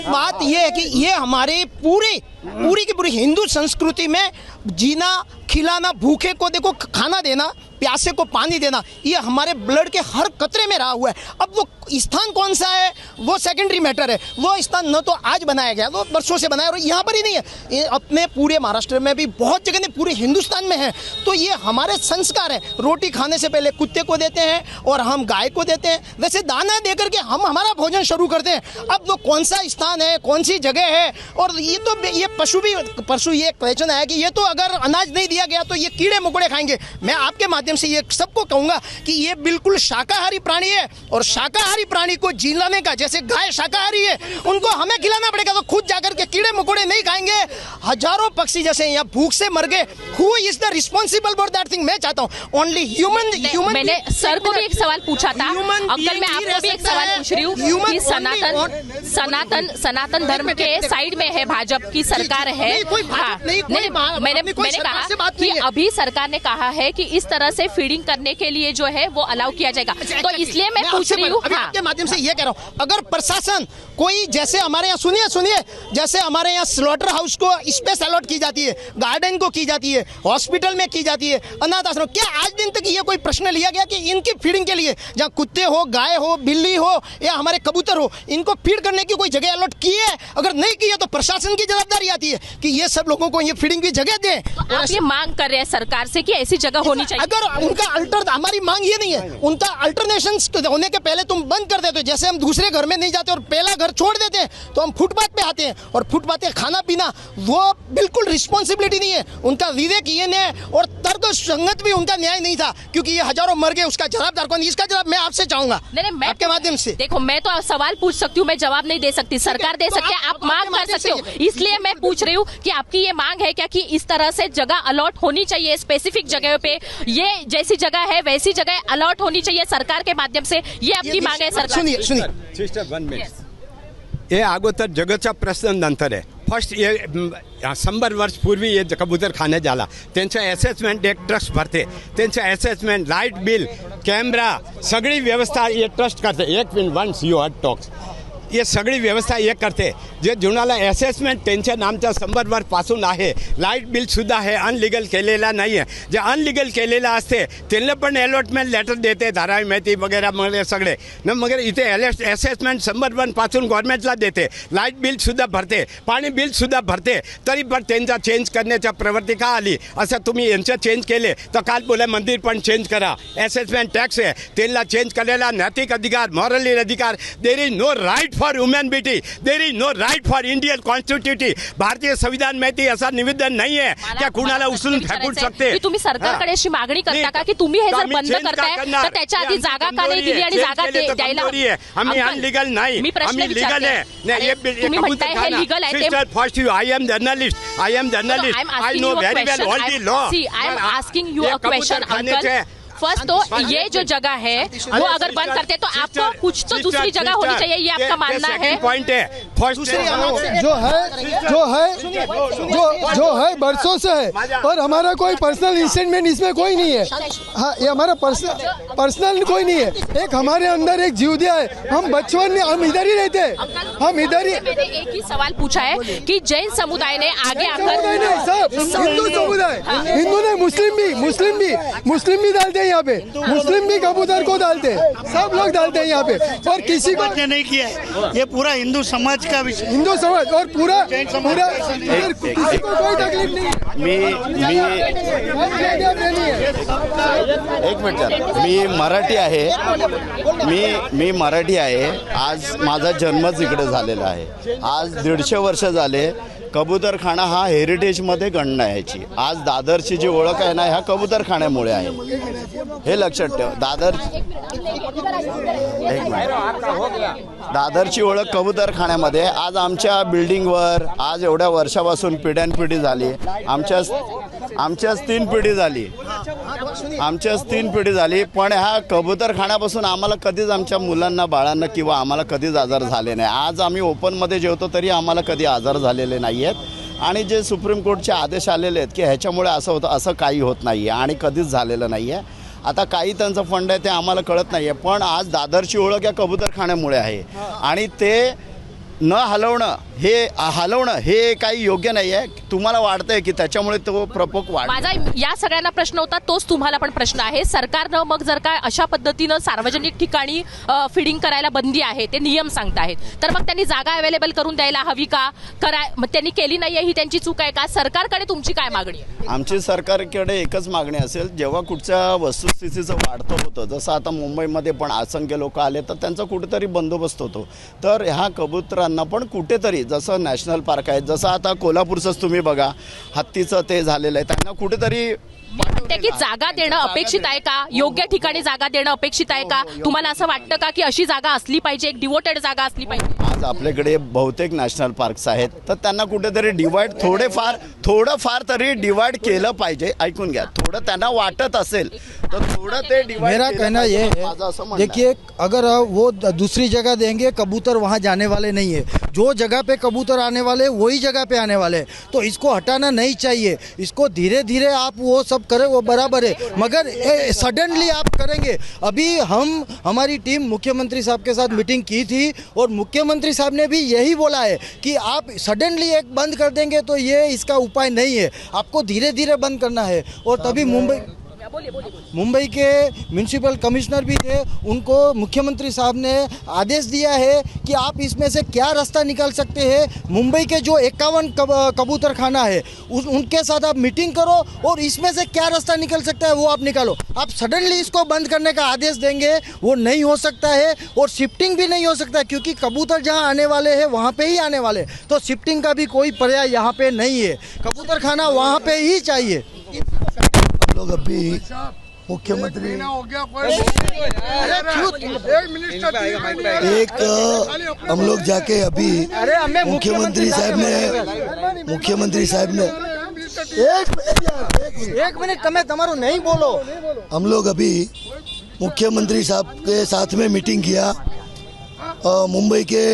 बात ये है कि ये हमारी पूरी की पूरी हिंदू संस्कृति में जीना खिलाना, भूखे को देखो खाना देना, प्यासे को पानी देना, ये हमारे ब्लड के हर कतरे में रहा हुआ है. अब वो स्थान कौन सा है वो सेकेंडरी मैटर है. वो स्थान न तो आज बनाया गया, वो वर्षों से बनाया और यहाँ पर ही नहीं है, ये अपने पूरे महाराष्ट्र में भी बहुत जगह नहीं, पूरे हिंदुस्तान में है. तो ये हमारे संस्कार है. रोटी खाने से पहले कुत्ते को देते हैं और हम गाय को देते हैं, वैसे दाना दे करके हम हमारा भोजन शुरू करते हैं. अब वो कौन सा स्थान है, कौन सी जगह है, और ये पशु ये क्वेश्चन है कि ये तो अगर अनाज नहीं दिया गया तो ये कीड़े मकोड़े खाएंगे. मैं आपके माध्यम से ये सबको कहूंगा कि ये बिल्कुल शाकाहारी प्राणी है और शाकाहारी प्राणी को जिलाने का, जैसे गाय शाकाहारी है उनको हमें खिलाना पड़ेगा, तो खुद जाकर के कीड़े मकोड़े नहीं खाएंगे. हजारों पक्षी जैसे यहाँ भूख से मर गए. Who is the responsible for that thing? मैं चाहता हूँ ओनली ह्यूमन. मैंने सर को भी एक सवाल पूछा था अंकल, मैं आपको भी एक सवाल पूछ रही हूँ कि सनातन धर्म के साइड में है भाजपा की सरकार है. मैंने कहा कि अभी सरकार ने कहा है कि इस तरह से फीडिंग करने के लिए जो है वो अलाउ किया जाएगा, तो इसलिए मैं पूछ रही हूँ. आपके माध्यम से ये कह रहा हूँ, अगर प्रशासन कोई जैसे हमारे यहाँ सुनिए जैसे हमारे यहाँ स्लॉटर हाउस को स्पेस अलॉट की जाती है, गार्डन को की जाती है, हॉस्पिटल में की जाती है, अनाथ आश्रम, क्या आज दिन तक ये कोई प्रश्न लिया गया कि इनकी फीडिंग के लिए जहाँ कुत्ते हो, गाय हो, बिल्ली हो या हमारे कबूतर हो, इनको फीड करने की कोई जगह अलॉट की है? अगर नहीं की है तो प्रशासन की जवाबदारी आती है कि ये सब लोगों को ये फीडिंग की जगह दें. आप ये मांग कर रहे हैं सरकार से कि ऐसी जगह होनी चाहिए. अगर उनका अल्टर, हमारी मांग ये नहीं है, उनका अल्टरनेशन होने के पहले तुम बंद कर देते हो। जैसे हम दूसरे घर में नहीं जाते और पहला घर छोड़ देते हैं तो हम फुटपाथ पे आते हैं, और फुटपाथ पे खाना पीना वो बिल्कुल रिस्पॉन्सिबिलिटी नहीं है। उनका विवेक ये न्याय और तर्क संगत भी उनका न्याय नहीं था, क्योंकि ये हजारों मर गए, उसका जवाबदार कौन? इसका जवाब मैं आपसे चाहूंगा, मैं आपके माध्यम से। देखो, मैं तो सवाल पूछ सकती हूँ, मैं जवाब नहीं दे सकती, सरकार दे सकती है, आप मांग कर सकते हो, इसलिए मैं पूछ रही हूँ कि आपकी ये मांग है क्या कि इस तरह से जगह अलॉट होनी चाहिए स्पेसिफिक जगह पे, ये जैसी जगह है वैसी जगह अलॉट होनी चाहिए सरकार के माध्यम से, ये आपकी मांग है सरकार? सुनिए सिस्टर 1 मिनिट, हे अगोदर जगतचा प्रश्न नंतर आहे. फर्स्ट ये 100 वर्ष पूर्वी ये कबूतरखाने झाला, त्यांचं असेसमेंट एक ट्रस्ट भरते, त्यांचं असेसमेंट, लाईट बिल, कॅमेरा, सगळी व्यवस्था ये ट्रस्ट करते. एक minute, once you had talks, ये सगळी व्यवस्था हे करते. जे जुनाला असेसमेंट त्यांच्या नामच्या 100 वर्षपासून आहे, लाईट बिलसुद्धा हे अनलिगल केलेला नाही आहे. जे अनलिगल केलेलं असते त्यांना पण अलॉटमेंट लेटर देते, धारावी माहिती वगैरे वगैरे सगळे न, मगर इथे असेसमेंट 100 वर्षपासून गव्हर्नमेंटला देते, लाईट बिलसुद्धा भरते, पाणी बिलसुद्धा भरते, तरी पण त्यांचा चेंज करण्याच्या प्रवृत्ती का आली? असं तुम्ही यांचं चेंज केले तर काल बोला मंदिर पण चेंज करा, असेसमेंट टॅक्स आहे त्यांना चेंज करायला नैतिक अधिकार, मॉरल अधिकार. There is no right for humanity, there is no right for Indian constitution. भारतीय संविधान माहिती असा निवेदन नाही आहे त्या कुणाला उचलून फेकू शकते. की तुम्ही सरकारकडे अशी मागणी करता का की तुम्ही हे जर बंद करताय तर त्याच्या आधी जागा का नाही दिली आणि जागा द्यायला? आम्ही अनलिगल नाही, आम्ही लीगल आहे. तुम्ही म्हणताय हे लीगल आहे ते. First you, I am journalist, I know very well all the law. I am asking you a question uncle. First तो ये जो जगह है वो अगर बंद करते तो आपको कुछ तो दूसरी जगह होनी चाहिए, ये आपका मानना है? पॉइंट है फर्स्ट जो है बरसों से है, और हमारा कोई पर्सनल इंस्टेटमेंट इसमें कोई नहीं है. हाँ, ये हमारा पर्सनल कोई नहीं है. एक हमारे अंदर एक जीवदिया है, हम बचपन में हम इधर ही रहते हैं, हम इधर ही. मैंने एक ही सवाल पूछा है कि जैन समुदाय ने आगे आकर हिंदू समुदाय, हिंदू ने मुस्लिम भी डालते हैं यहाँ पे, मुस्लिम भी कबूतर को डालते हैं, सब लोग डालते हैं यहाँ पे, और किसी को नहीं किया है. ये पूरा हिंदू समाज का विषय, हिंदू समाज और पूरा किसी को कोई तकलीफ नहीं है. एक मिनिट, मी मराठी आहे, मी मराठी आहे. आज माझा जन्मच इकडे झालेला आहे. आज 150 वर्ष झाले कबूतरखाना हा हेरिटेजमध्ये गणना आहे याची. आज दादरची जी ओळख आहे ना ह्या कबूतरखान्यामुळे आहे, हे लक्षात ठेव. दादरची ओळख कबूतरखान्यामध्ये. आज आमच्या बिल्डिंगवर आज एवढ्या वर्षापासून पिढ्यानपिढी झाली, आमच्याच 3 पिढी झाली, पण ह्या कबूतरखान्यापासून आम्हाला कधीच आमच्या मुलांना, बाळांना किंवा आम्हाला कधीच आजार झाले नाही. आज आम्ही ओपनमध्ये जेवतो तरी आम्हाला कधी आजार झालेले नाही आहेत. आणि जे सुप्रीम कोर्टचे आदेश आलेले आहेत की ह्याच्यामुळे असं होतं, असं काही होत नाही आहे आणि कधीच झालेलं नाही आहे. आता काही त्यांचं फंड आहे ते आम्हाला कळत नाही आहे, पण आज दादरची ओळख या कबूतरखान्यामुळे आहे आणि ते न हलवणं हे काही योग्य नाही आहे. तुम्हाला वाटतंय की त्याच्यामुळे तो प्रकोप माझा या सगळ्यांना प्रश्न होता, तोच तुम्हाला पण प्रश्न आहे. सरकारनं मग जर का अशा पद्धतीनं सार्वजनिक ठिकाणी फिडिंग करायला बंदी आहे, ते नियम सांगताहेत, तर मग त्यांनी जागा अवेलेबल करून द्यायला हवी का? मग त्यांनी केली नाहीये ही त्यांची चूक आहे का? सरकारकडे तुमची काय मागणी आहे? आमची सरकारकडे एकच मागणी असेल, जेव्हा कुठच्या वस्तुस्थितीचं वाढतं होतं, जसं आता मुंबईमध्ये पण असंख्य लोक आले तर त्यांचा कुठेतरी बंदोबस्त होतो, तर ह्या कबुतरांना पण कुठेतरी, जसं नॅशनल पार्क आहे, जसं आता कोल्हापूरचंच तुम्ही बघा हत्तीचं ते झालेलं आहे, त्यांना कुठेतरी म्हणते की जागा देणं अपेक्षित आहे का? योग्य ठिकाणी जागा देणं अपेक्षित आहे का? तुम्हाला असं वाटतं का की अशी जागा असली पाहिजे, एक डिवोटेड जागा असली पाहिजे? आज आपल्याकडे बहुतेक नॅशनल पार्क्स आहेत, तर त्यांना कुठेतरी डिवाइड थोडंफार तरी डिवाइड केलं पाहिजे. ऐकून घ्या, थोडं त्यांना वाटत असेल तर थोडं ते डिवाइड. मेरा कहना ये है, देखिए अगर वो दूसरी जगह देंगे, कबूतर वहाँ जाने वाले नहीं है. जो जगह पे कबूतर आने वाले वही जगह पे आने वाले, तो इसको हटाना नहीं चाहिए. इसको धीरे धीरे आप वो सब करें, वो बराबर है, मगर सडनली आप करेंगे. अभी हमारी टीम मुख्यमंत्री साहब के साथ मीटिंग की थी और मुख्यमंत्री साहब ने भी यही बोला है कि आप सडनली एक बंद कर देंगे तो ये इसका उपाय नहीं है, आपको धीरे धीरे बंद करना है. और तभी मुंबई मुंबई के म्यूनिसिपल कमिश्नर भी थे, उनको मुख्यमंत्री साहब ने आदेश दिया है कि आप इसमें से क्या रास्ता निकाल सकते हैं। मुंबई के जो 51 कबूतर खाना है उनके साथ आप मीटिंग करो और इसमें से क्या रास्ता निकल सकता है वो आप निकालो। आप सडनली इसको बंद करने का आदेश देंगे वो नहीं हो सकता है, और शिफ्टिंग भी नहीं हो सकता है, क्योंकि कबूतर जहाँ आने वाले हैं वहाँ पे ही आने वाले, तो शिफ्टिंग का भी कोई पर्याय यहाँ पे नहीं है। कबूतर खाना वहाँ पे ही चाहिए। हम लोग अभी मुख्यमंत्री हम लोग जाके अभी मुख्यमंत्री साहब ने एक मिनट તમે તમારું नहीं बोलो। हम लोग अभी मुख्यमंत्री साहब के साथ में मीटिंग किया, मुंबई के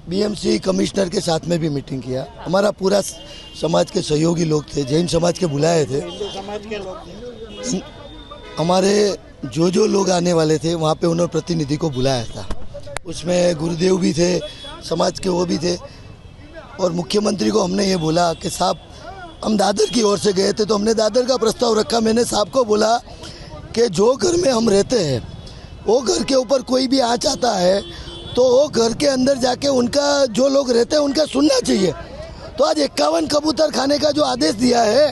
बीएमसी कमिश्नर के साथ में भी मीटिंग किया। हमारा पूरा समाज के सहयोगी लोग थे, जैन समाज के बुलाए थे। हमारे जो लोग आने वाले थे वहाँ पे उन्होंने प्रतिनिधि को बुलाया था, उसमें गुरुदेव भी थे, समाज के वो भी थे। और मुख्यमंत्री को हमने ये बोला कि साहब हम दादर की ओर से गए थे तो हमने दादर का प्रस्ताव रखा। मैंने साहब को बोला कि जो घर में हम रहते हैं वो घर के ऊपर कोई भी आँच आता है तो वो घर के अंदर जाके उनका जो लोग रहते हैं उनका सुनना चाहिए। तो आज 51 कबूतर खाने का जो आदेश दिया है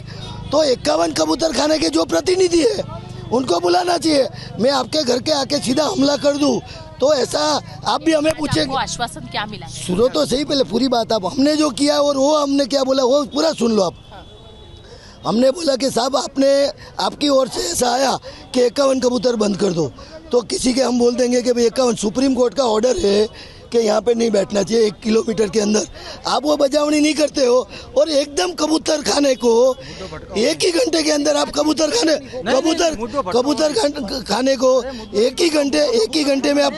तो 51 कबूतर खाने के जो प्रतिनिधि है उनको बुलाना चाहिए। मैं आपके घर के आके सीधा हमला कर दूं तो ऐसा आप भी हमें पूछेंगे। आश्वासन क्या मिला? सुनो तो सही, पहले पूरी बात आप हमने जो किया और वो हमने क्या बोला वो पूरा सुन लो आप। हमने बोला कि साहब आपकी ओर से ऐसा आया कि 51 कबूतर बंद कर दो, तो किसी के हम बोल देंगे कि भाई 51 सुप्रीम कोर्ट का ऑर्डर है कि यहाँ पे नहीं बैठना चाहिए 1 किलोमीटर के अंदर। आप वो बजावनी नहीं करते हो और एकदम कबूतर खाने को 1 ही घंटे के अंदर आप कबूतर खाने को 1 ही घंटे में आप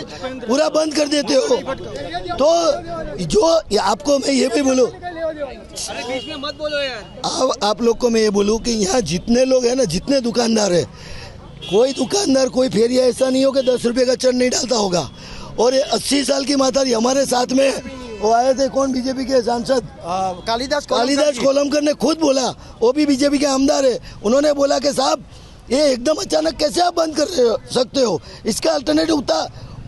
पूरा बंद कर देते हो। तो जो आपको मैं ये भी बोलूँ, आप लोग को मैं ये बोलूँ कि यहाँ जितने लोग हैं ना, जितने दुकानदार है, कोई फेरिया ऐसा नहीं हो कि 10 रुपये का चढ़ नहीं डालता होगा। और 80 साल की माताजी हमारे साथ में वो आए थे, कौन बीजेपी के सांसद कालिदास कोलमकर ने खुद बोला, वो भी बीजेपी के आमदार है। उन्होंने बोला कि साहब ये एकदम अचानक कैसे आप बंद कर सकते हो, इसका अल्टरनेटिव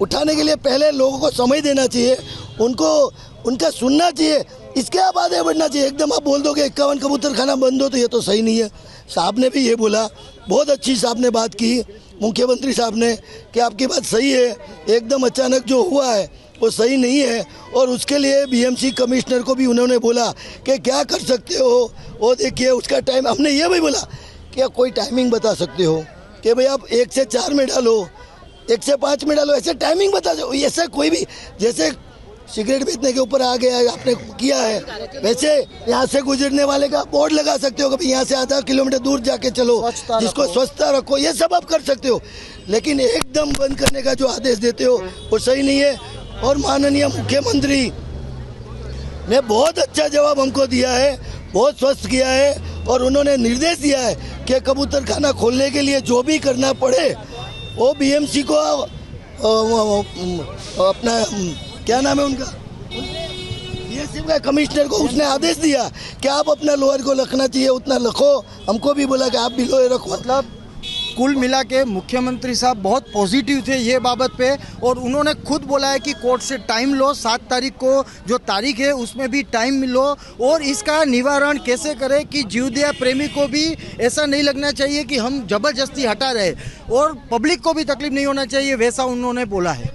उठाने के लिए पहले लोगों को समय देना चाहिए, उनका सुनना चाहिए, इसके आप आगे बढ़ना चाहिए। एकदम आप बोल दो कि 51 कबूतर खाना बंद हो तो ये तो सही नहीं है। साहब ने भी ये बोला, बहुत अच्छी साहब ने बात की मुख्यमंत्री साहब ने कि आपकी बात सही है, एकदम अचानक जो हुआ है वो सही नहीं है। और उसके लिए बीएमसी कमिश्नर को भी उन्होंने बोला कि क्या कर सकते हो वो देखिए उसका टाइम। हमने ये भी बोला कि कोई टाइमिंग बता सकते हो कि भाई आप 1 से 4 में डालो, 1 से 5 में डालो, ऐसे टाइमिंग बता दो। ऐसा कोई भी, जैसे सिगरेट बेचने के ऊपर आ गया आपने किया है, वैसे यहाँ से गुजरने वाले का बोर्ड लगा सकते हो कि यहाँ से आधा किलोमीटर दूर जाके चलो, जिसको स्वच्छता रखो, ये सब आप कर सकते हो। लेकिन एकदम बंद करने का जो आदेश देते हो वो सही नहीं है। और माननीय मुख्यमंत्री ने बहुत अच्छा जवाब हमको दिया है, बहुत स्वस्थ किया है, और उन्होंने निर्देश दिया है कि कबूतर खाना खोलने के लिए जो भी करना पड़े वो बीएमसी को अपना क्या नाम है उनका, बीएससी का कमिश्नर को उसने आदेश दिया कि आप अपना लोअर को रखना चाहिए उतना रखो। हमको भी बोला कि आप भी लोअर रखो। मतलब कुल मिला के मुख्यमंत्री साहब बहुत पॉजिटिव थे ये बाबत पे, और उन्होंने खुद बोला है कि कोर्ट से टाइम लो, 7 तारीख को जो तारीख है उसमें भी टाइम लो, और इसका निवारण कैसे करें कि जीवदया प्रेमी को भी ऐसा नहीं लगना चाहिए कि हम जबरदस्ती हटा रहे, और पब्लिक को भी तकलीफ नहीं होना चाहिए, वैसा उन्होंने बोला है।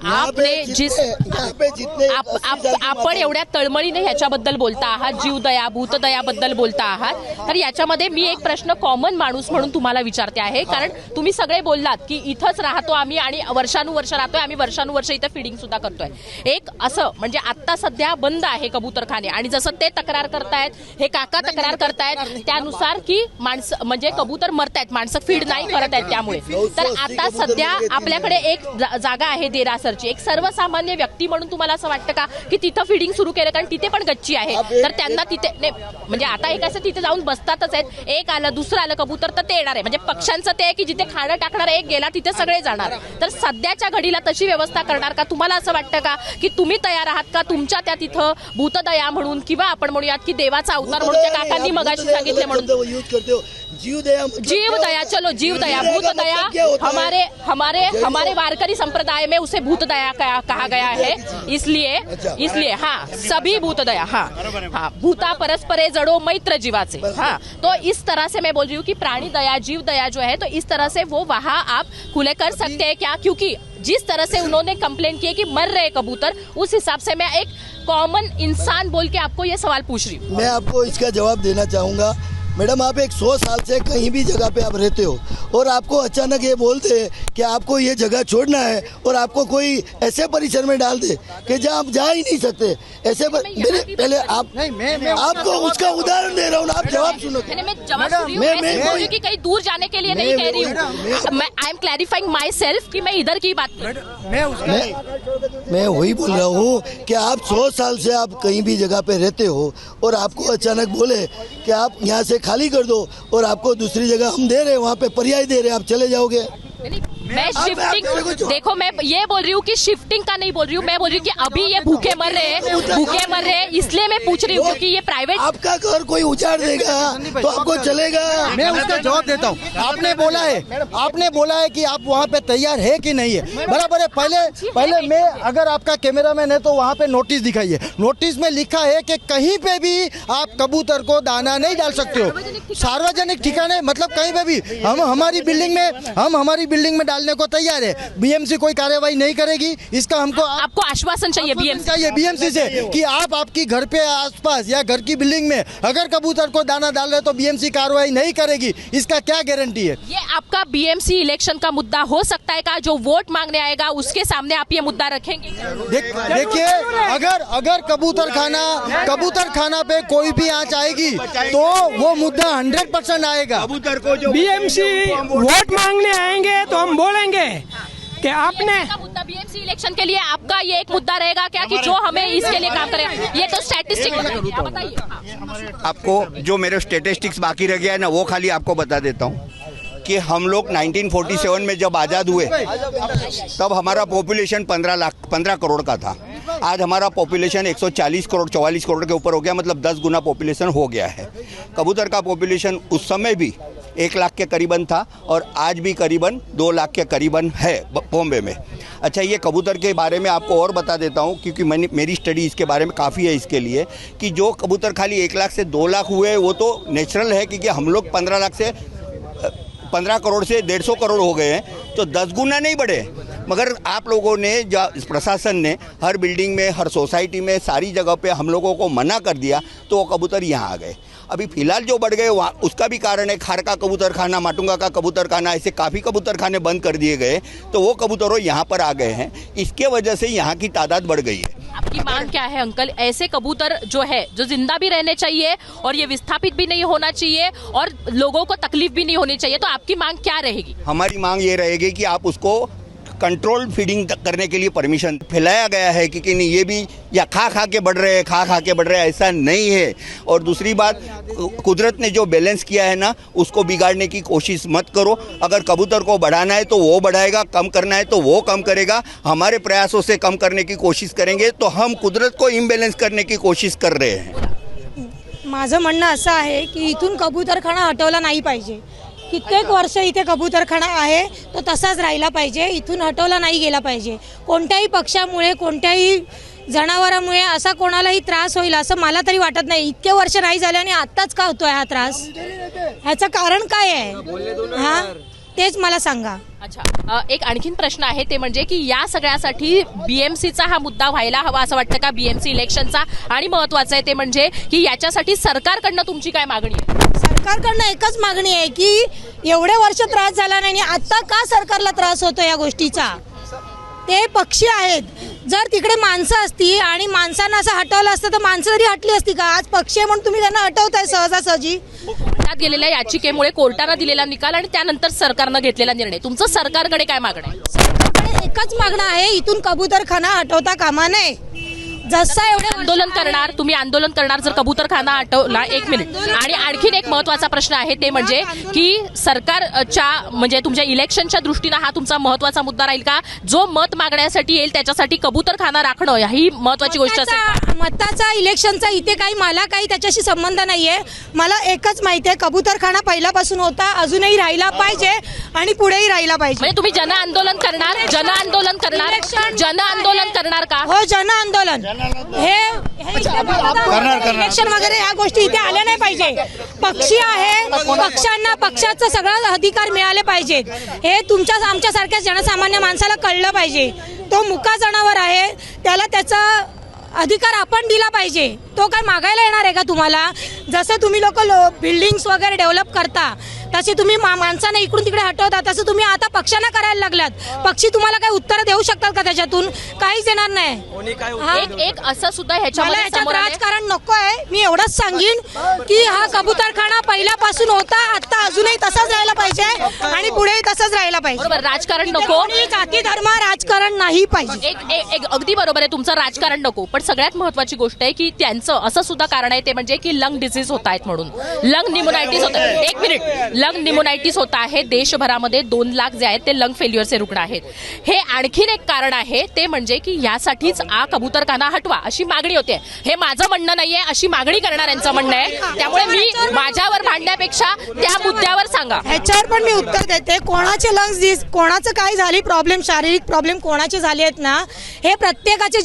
आपण एवढ्या तळमळीने ह्याच्याबद्दल बोलता आहात, जीवदया भूतदयाबद्दल बोलता आहात, तर याच्यामध्ये मी एक प्रश्न कॉमन माणूस म्हणून तुम्हाला विचारते आहे, कारण तुम्ही सगळे बोललात की इथंच राहतो आम्ही आणि वर्षानुवर्ष राहतोय, आम्ही वर्षानुवर्ष इथं फीडिंग सुद्धा करतोय। एक असं म्हणजे आता सध्या बंद आहे कबूतरखाने, आणि जसं ते तक्रार करतायत, हे काका तक्रार करतायत त्यानुसार की माणसं म्हणजे कबूतर मरतायत, माणसं फीड नाही करत आहेत त्यामुळे। तर आता सध्या आपल्याकडे एक जागा आहे देरासरची, एक सर्वसामान्य व्यक्ती म्हणून तुम्हाला असं वाटतं का की तिथं फीडिंग सुरू केलं, कारण तिथे पण गच्ची आहे, तर त्यांना तिथे म्हणजे आता एक असं तिथे जाऊन बसतातच आहेत, एक आलं दुसरं आलं कबूतर तर ते येणार आहे, म्हणजे पक्ष्यांचं ते आहे की जिथे खाणं टाकणार एक गेला तिथे सगळे जाणार। तर सध्याच्या घडीला तशी व्यवस्था करणार का? तुम्हाला असं वाटतं का की तुम्ही तयार आहात का तुमच्या त्या तिथं भूतदया म्हणून, किंवा आपण म्हणूयात की देवाचा अवतार म्हणून त्या काकांनी मगाशी सांगितले म्हणून यूज करते हो जीव दया मतलब जीव क्या दया, होता है? चलो जीव दया, का भूत मतलब दया क्या होता है? हमारे हमारे जैसे- हमारे वारकरी संप्रदाय में उसे भूत दया कहा गया है। इसलिए हाँ, सभी भूत दया, हाँ भूता परस्परे जड़ो मैत्र जीवाचे। हाँ, तो इस तरह से मैं बोल रही हूँ कि प्राणी दया, जीव दया जो है, तो इस तरह से वो वहाँ आप खुले कर सकते हैं क्या? क्योंकि जिस तरह से उन्होंने कंप्लेंट की कि मर रहे कबूतर, उस हिसाब से मैं एक कॉमन इंसान बोल के आपको ये सवाल पूछ रही हूँ। मैं आपको इसका जवाब देना चाहूँगा। मैडम, आप 100 साल से कहीं भी जगह पे आप रहते हो और आपको अचानक ये बोलते हैं कि आपको ये जगह छोड़ना है और आपको कोई ऐसे परिसर में डाल दे कि जहाँ आप जा ही नहीं सकते, ऐसे मेरे पहले आप मैं आपको उसका उदाहरण दे रहा हूँ ना, आप जवाब सुनो। मैं जवाब सुन रही हूँ, मैं सिर्फ बोल रही हूँ कि कहीं दूर जाने के लिए नहीं कह रही हूँ। मैं I am clarifying my self कि मैं इधर की बात कर रही हूँ। मैं वही बोल रहा हूँ कि आप 100 साल से आप कहीं भी जगह पे रहते हो और आपको अचानक बोले कि आप यहाँ से खाली कर दो और आपको दूसरी जगह हम दे रहे हैं, वहाँ पे पर्याय दे रहे हैं, आप चले जाओगे? मैं शिफ्टिंग, देखो मैं ये बोल रही हूँ कि शिफ्टिंग का नहीं बोल रही हूँ, मैं बोल रही हूँ कि अभी ये भूखे मर रहे हैं, इसलिए मैं पूछ रही हूँ क्योंकि ये प्राइवेट। आपका घर कोई उजाड़ देगा तो आपको चलेगा? मैं उसका जवाब देता हूँ। आपने बोला है कि आप वहाँ पे तैयार है कि नहीं है, बराबर है। पहले मैं, अगर आपका कैमरामैन है तो वहाँ पे नोटिस दिखाइए। नोटिस में लिखा है कि कहीं पे भी आप कबूतर को दाना नहीं डाल सकते हो। सार्वजनिक ठिकाने मतलब कहीं पे भी। हम हमारी बिल्डिंग में डालने को तैयार है। बीएमसी कोई कार्यवाही नहीं करेगी, इसका हमको आपको आश्वासन चाहिए बीएमसी से कि आप आपकी घर पे आसपास या घर की बिल्डिंग में अगर कबूतर को दाना डाल रहे तो बीएमसी कार्रवाई नहीं करेगी, इसका क्या गारंटी है? ये आपका बीएमसी इलेक्शन का मुद्दा हो सकता है का? जो वोट मांगने आएगा उसके सामने आप ये मुद्दा रखेंगे? देखिए, अगर कबूतर खाना पे कोई भी आंच आएगी तो वो मुद्दा 100% आएगा। बीएमसी वोट मांगने आएंगे तो हम बोलेंगे कि आपने मुद्दा बीएमसी इलेक्शन के लिए आपका ये एक मुद्दा रहेगा क्या कि जो हमें इसके लिए काम करेगा? ये तो स्टैटिस्टिक बताइए। आपको जो मेरे स्टेटिस्टिक्स बाकी रह गया है ना, वो खाली आपको बता देता हूँ कि हम लोग 1947 में जब आज़ाद हुए तब हमारा पॉपुलेशन 15 करोड़ का था। आज हमारा पॉपुलेशन 140 करोड़ 44 करोड़ के ऊपर हो गया, मतलब 10 गुना पॉपुलेशन हो गया है। कबूतर का पॉपुलेशन उस समय भी 1 लाख के करीबन था और आज भी करीबन 2 लाख के करीबन है बॉम्बे में। अच्छा, ये कबूतर के बारे में आपको और बता देता हूँ क्योंकि मेरी स्टडी इसके बारे में काफ़ी है इसके लिए कि जो कबूतर खाली 1 लाख से 2 लाख हुए वो तो नेचुरल है क्योंकि हम लोग 15 करोड़ से 150 करोड़ हो गए हैं, तो 10 गुना नहीं बढ़े। मगर आप लोगों ने, प्रशासन ने हर बिल्डिंग में, हर सोसाइटी में, सारी जगह पे हम लोगों को मना कर दिया तो वो कबूतर यहाँ आ गए। अभी फिलहाल जो बढ़ गए वहाँ उसका भी कारण है, खार का कबूतर खाना, माटुंगा का कबूतर खाना, ऐसे काफ़ी कबूतर खाने बंद कर दिए गए तो वो कबूतरों यहाँ पर आ गए हैं। इसके वजह से यहाँ की तादाद बढ़ गई है। आपकी मांग क्या है अंकल? ऐसे कबूतर जो है जो जिंदा भी रहने चाहिए और ये विस्थापित भी नहीं होना चाहिए और लोगों को तकलीफ भी नहीं होनी चाहिए, तो आपकी मांग क्या रहेगी? हमारी मांग ये रहेगी कि आप उसको कंट्रोल फीडिंग करने के लिए परमिशन फैलाया गया है कि नहीं, ये भी या खा के बढ़ रहे हैं, ऐसा नहीं है। और दूसरी बात, कुदरत ने जो बैलेंस किया है ना, उसको बिगाड़ने की कोशिश मत करो। अगर कबूतर को बढ़ाना है तो वो बढ़ाएगा, कम करना है तो वो कम करेगा। हमारे प्रयासों से कम करने की कोशिश करेंगे तो हम कुदरत को इम्बैलेंस करने की कोशिश कर रहे हैं। माझं म्हणणं असं आहे की इथून कबूतरखाना हटवला नाही पाहिजे। कित्येक वर्ष इथे कबूतरखाना आहे तो तसाच राहिला पाहिजे, इथून हटवला नाही गेला पाहिजे। कोणत्याही पक्षामुळे, कोणत्याही जनावरामुळे असा कोणालाही त्रास होईल असं मला तरी वाटत नाही। इतके वर्ष नाही झाले आणि आत्ताच का होतोय हा त्रास? ह्याचं कारण काय आहे? हा, तेच मला सांगा। अच्छा, एक आणखीन प्रश्न आहे ते म्हणजे की या सगळ्यासाठी बीएमसीचा हा मुद्दा व्हायला हवा असं वाटतं का? बीएमसी इलेक्शनचा, आणि महत्त्वाचं आहे ते म्हणजे की याच्यासाठी सरकारकडनं तुमची काय मागणी आहे? सरकारकडनं एकच मागणी आहे की एवढे वर्ष त्रास झाला नाही, आता का सरकारला त्रास होतो या गोष्टीचा? ते पक्षी आहेत, जर तिकडे माणसं असती आणि माणसांना असं हटवलं असतं तर माणसं तरी हटली असती का? आज पक्षी आहे म्हणून तुम्ही त्यांना हटवताय सहजासहजी। कोर्टात गेलेल्या याचिकेमुळे कोर्टानं दिलेला निकाल आणि त्यानंतर सरकारनं घेतलेला निर्णय, तुमचं सरकारकडे काय मागणं आहे? सरकारकडे एकच मागणं आहे, इथून कबूतरखाना हटवता कामा नये। जसा एवढे आंदोलन करणार, तुम्ही आंदोलन करणार जर कबूतरखाना हटवला. एक मिनिट. आणि आणखीन एक महत्त्वाचा प्रश्न आहे ते म्हणजे की सरकारच्या म्हणजे तुमच्या इलेक्शनच्या दृष्टीनं हा तुमचा महत्त्वाचा मुद्दा राहील का? जो मत मागण्यासाठी येईल त्याच्यासाठी कबूतरखाना राखणं ही महत्त्वाची गोष्ट असेल. मताचा इलेक्शनचा इथे मला काही त्याच्याशी संबंध नाहीये. मला एकच माहिती आहे, कबूतरखाना पहिल्यापासून होता, अजूनही राहिला पाहिजे आणि पुढेही राहिला पाहिजे. म्हणजे तुम्ही जन आंदोलन करणार का? हो, जन आंदोलन. इलेक्शन वगैरे ह्या गोष्टी इथे आल्या नाही पाहिजे. पक्षी आहे, पक्षांना पक्षाचं सगळं अधिकार मिळाले पाहिजेत. हे आमच्या सारख्या जनसामान्य माणसाला कळलं पाहिजे. तो मुका जनावर आहे, त्याला त्याचा अधिकार आपण दिला पाहिजे. तो काय मागायला येणार आहे का तुम्हाला? जसं तुम्ही लोक बिल्डिंग्स वगैरे डेव्हलप करता तसे तुम्ही माणसांना इकडून तिकडे हटवता, तसं तुम्ही आता पक्षांना करायला लागलात. पक्षी तुम्हाला काही उत्तर देऊ शकतात का? त्याच्यातून काहीच येणार नाही. एक असं सुद्धा ह्याच्यामध्ये समोर आलंय. राजकारण नको आहे. मी एवढंच सांगेन की हा कबूतरखाना पहिल्यापासून होता, आता अजूनही तसाच राहायला पाहिजे आणि पुढेही तसंच राहायला पाहिजे. बरोबर, राजकारण नको, जाती धर्म राजकारण नाही पाहिजे. एक अगदी बरोबर आहे तुमचं, राजकारण नको. पण सगळ्यात महत्त्वाची गोष्ट आहे की त्यांचं असं सुद्धा कारण आहे ते म्हणजे की लंग डिसीज होत आहेत म्हणून, लंग न्यूमोनायटिस होत आहे. एक मिनिट. लंग न्यूमोनायटिस होत आहे. देशभरामध्ये 2 लाख जे आहेत ते लंग फेल्युअरचे रुग्ण आहेत. हे आणखीन एक कारण आहे ते म्हणजे की यासाठीच कबूतरखाना हटवा अशी मागणी होते. हे माझं म्हणणं नाहीये, अशी मागणी करणाऱ्यांचं म्हणणं आहे. त्यामुळे मी माझ्यावर भांडण्यापेक्षा त्या मुद्द्यावर सांगा. ह्याच्यावर पण मी उत्तर देते. कोणाचे लंग्स कोणाचं काय झाली प्रॉब्लेम, शारीरिक प्रॉब्लेम कोणाचे झाले आहेत ना, हे प्रत्येकाचे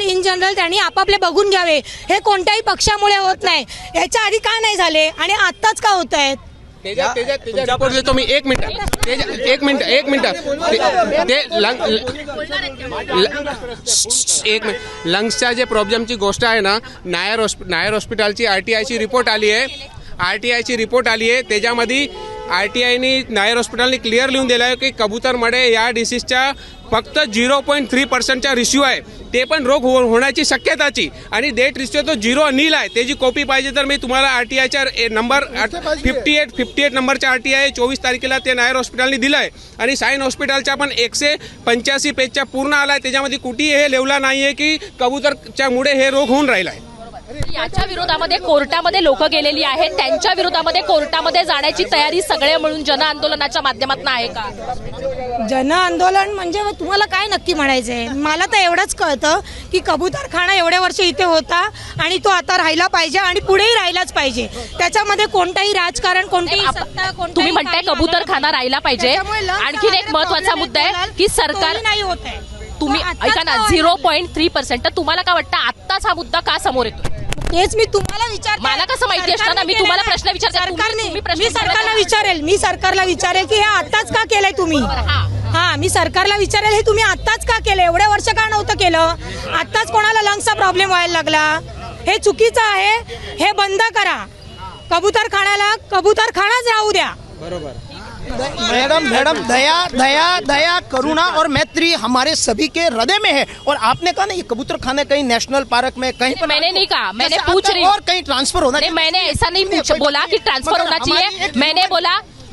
इन जनरल त्यांनी आपापले बघून घ्यावे. हे कोणत्याही पक्षामुळे होत नाही. याच्या आधी का नाही झाले आणि आत्ताच का होत आहेत? रिपोर्ट देतो मी. एक मिनिट लंग्सच्या जे प्रॉब्लेमची गोष्ट आहे ना, नायर हॉस्पिटलची RTIची रिपोर्ट आली आहे. त्याच्यामध्ये RTIने नायर हॉस्पिटलने क्लिअर लिहून दिलं आहे की कबूतरमध्ये या डिसीजच्या फक्त 0.3% रेशिओ आहे. ते पण रोग होण्याची शक्यताची, आणि डेट रेशिओ तो 0 नील आहे. त्याची कॉपी पाहिजे तर मी तुम्हाला RTIच्या नंबर 58 नंबरचा RTI 24 तारखेला ते नायर हॉस्पिटलने दिलं आहे. आणि साइन हॉस्पिटलच्या पण 185 पेजच्या पूर्ण आला आहे. त्याच्यामध्ये कुठेही हे लिहिलं नाही आहे की कबूतरच्या मुळे हे रोग होऊन राहिला आहे. याच्या विरोधामध्ये कोर्टामध्ये लोक गेलेली आहेत. त्यांच्या विरोधामध्ये कोर्टामध्ये जाण्याची तयारी सगळे मिळून जन आंदोलनाच्या माध्यमातून आहे का? जन आंदोलन म्हणजे तुम्हाला काय नक्की म्हणायचंय? मला तर एवढंच कळतं की कबूतरखाना एवढे वर्ष इथे होता आणि तो आता राहिला पाहिजे आणि पुढेही राहिलाच पाहिजे. त्याच्यामध्ये कोणताही राजकारण, तुम्ही म्हणताय कबूतरखाना राहिला पाहिजे. आणखीन एक महत्त्वाचा मुद्दा आहे की सरकार नाही होत आहे. तुम्ही ऐका ना, 0.3%. तर तुम्हाला काय वाटतं आत्ताच हा मुद्दा का समोर येतो? तेच मी तुम्हाला विचारते. मला कसं माहिती असणार ना? मी तुम्हाला प्रश्न विचारते. मी सरकारला विचारेल की हे आत्ताच का केलंय तुम्ही? मी सरकारला विचारेल हे तुम्ही आत्ताच का केलं? एवढे वर्ष का नव्हतं केलं? आत्ताच कोणाला लंग्सचा प्रॉब्लेम व्हायला लागला? हे चुकीचं आहे. हे बंद करा. कबूतरखानाच राहू द्या. बरोबर. मैडम दया करुणा और मैत्री हमारे सभी के हृदय में है. और आपने कहा ना ये कबूतर खाने कहीं नेशनल पार्क में कहीं पर, मैंने नहीं कहा, मैंने पूछ रही और कहीं ट्रांसफर होना चाहिए. मैंने ऐसा नहीं बोला कि ट्रांसफर होना चाहिए.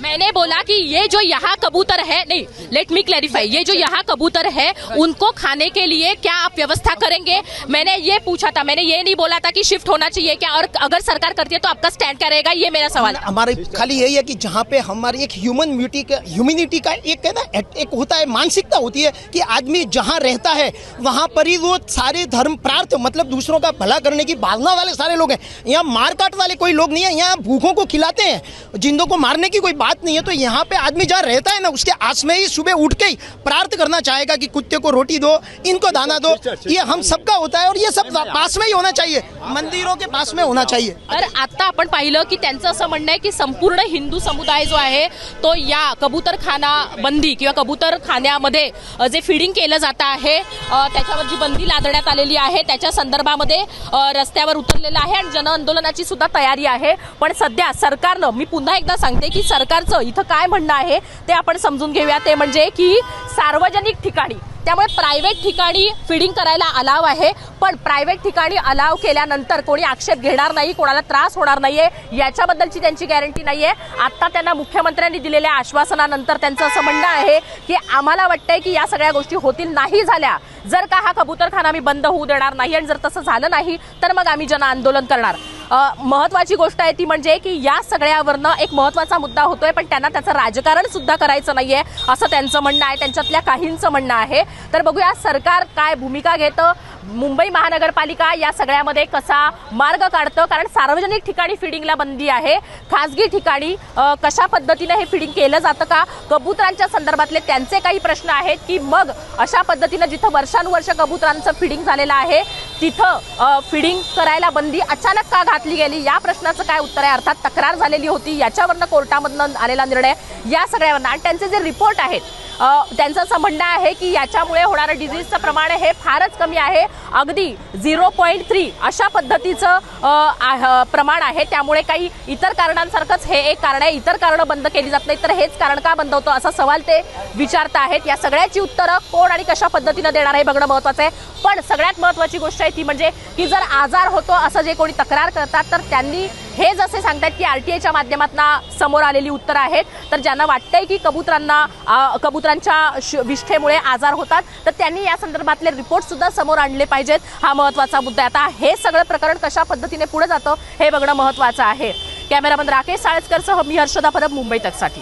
मैंने बोला कि ये जो यहाँ कबूतर है, नहीं, लेट मी क्लैरिफाई, ये जो यहाँ कबूतर है उनको खाने के लिए क्या आप व्यवस्था करेंगे? मैंने ये पूछा था. मैंने ये नहीं बोला था कि शिफ्ट होना चाहिए क्या, और अगर सरकार करती है तो आपका स्टैंड क्या रहेगा, ये मेरा सवाल. हमारे खाली यही है कि जहाँ पे हमारी एक ह्यूमनिटी का एक है ना, एक होता है, मानसिकता होती है कि आदमी जहाँ रहता है वहाँ पर ही वो सारे धर्म प्रार्थ, मतलब दूसरों का भला करने की भावना वाले सारे लोग हैं. यहाँ मारकाट वाले कोई लोग नहीं है. यहाँ भूखों को खिलाते हैं, जिंदों को मारने की कोई बात नहीं है. तो यहाँ पे आदमी जहाँ रहता है ना, उसके आस में ही सुबह उठ के ही प्रार्थ करना चाहेगा कि कुत्ते को रोटी दो, इनको दाना दो. ये हम सबका होता है और ये सब पास में ही होना चाहिए, मंदिरों के पास में होना चाहिए. तर आता आपण पाहिलं की त्यांचं असं म्हणणं आहे की संपूर्ण हिंदू समुदाय जो आहे तो या कबूतरखाना बंदी किंवा कबूतरखान्यामध्ये जे फीडिंग केलं जातं आहे त्याच्यावर जी बंदी लादण्यात आलेली आहे त्याच्या संदर्भामध्ये रस्त्यावर उतरलेलं आहे आणि जन आंदोलनाची सुद्धा तयारी आहे. पण सध्या सरकारनं, मी पुन्हा एकदा सांगते की सरकारचं इथं काय म्हणणं आहे ते आपण समजून घेऊया. ते म्हणजे की सार्वजनिक ठिकाणी त्यामुळे प्रायव्हेट ठिकाणी फिडिंग करायला अलाव आहे, पण प्रायव्हेट ठिकाणी अलाव केल्यानंतर कोणी आक्षेप घेणार नाही, कोणाला त्रास होणार नाहीये याच्याबद्दलची त्यांची गॅरंटी नाहीये. आता त्यांना मुख्यमंत्र्यांनी दिलेल्या आश्वासनानंतर त्यांचं असं म्हणणं आहे की आम्हाला वाटतंय की या सगळ्या गोष्टी होतील नाही झाल्या, जर का हा कबूतरखाना आम्ही बंद होऊ देणार नाही आणि जर तसं झालं नाही तर मग आम्ही जन आंदोलन करणार. महत्वाची गोष्ट आहे ती म्हणजे की या सगळ्यावरनं एक महत्वाचा मुद्दा होतोय, पण त्यांना त्याचं राजकारण सुद्धा करायचं नाहीये असं त्यांचं म्हणणं आहे, त्यांच्यातल्या काहींचं म्हणणं आहे. तर बघूया सरकार काय भूमिका घेतं, मुंबई महानगरपालिका या सगळ्यामध्ये कसा मार्ग काढतं, कारण सार्वजनिक ठिकाणी फिडिंगला बंदी आहे, खासगी ठिकाणी कशा पद्धतीने हे फिडिंग केलं जातं का, कबुतरांच्या संदर्भातले त्यांचे काही प्रश्न आहेत की मग अशा पद्धतीनं जिथं वर्षानुवर्ष कबुतरांचं फिडिंग झालेलं आहे तिथं फिडिंग करायला बंदी अचानक का घातली गेली, या प्रश्नाचं काय उत्तर आहे. अर्थात तक्रार झालेली होती, याच्यावरनं कोर्टामधनं आलेला निर्णय, या सगळ्यावरनं आणि त्यांचे जे रिपोर्ट आहेत त्यांचं असं म्हणणं आहे की याच्यामुळे होणारं डिझीजचं प्रमाण हे फारच कमी आहे, अगदी 0.3 अशा पद्धतीचं प्रमाण आहे. त्यामुळे काही इतर कारणांसारखंच हे एक कारण आहे, इतर कारणं बंद केली जात नाही तर हेच कारण का बंद होतं असा सवाल ते विचारत आहेत. या सगळ्याची उत्तरं कोण आणि कशा पद्धतीनं देणार हे बघणं महत्त्वाचं आहे. पण सगळ्यात महत्त्वाची गोष्ट आहे ती म्हणजे की जर आजार होतो असं जे कोणी तक्रार करतात तर त्यांनी हे जसे सांगतात की RTIच्या माध्यमातून समोर आलेली उत्तरं आहेत, तर ज्यांना वाटतंय की कबुतरांच्या विष्ठेमुळे आजार होतात तर त्यांनी या संदर्भातले रिपोर्ट सुद्धा समोर आणले पाहिजेत. हा महत्त्वाचा मुद्दा आहे. आता हे सगळं प्रकरण कशा पद्धतीने पुढे जातं हे बघणं महत्त्वाचं आहे. कॅमेरामन राकेश साळेसकरसह मी हर्षदा परब, मुंबई तकसाठी.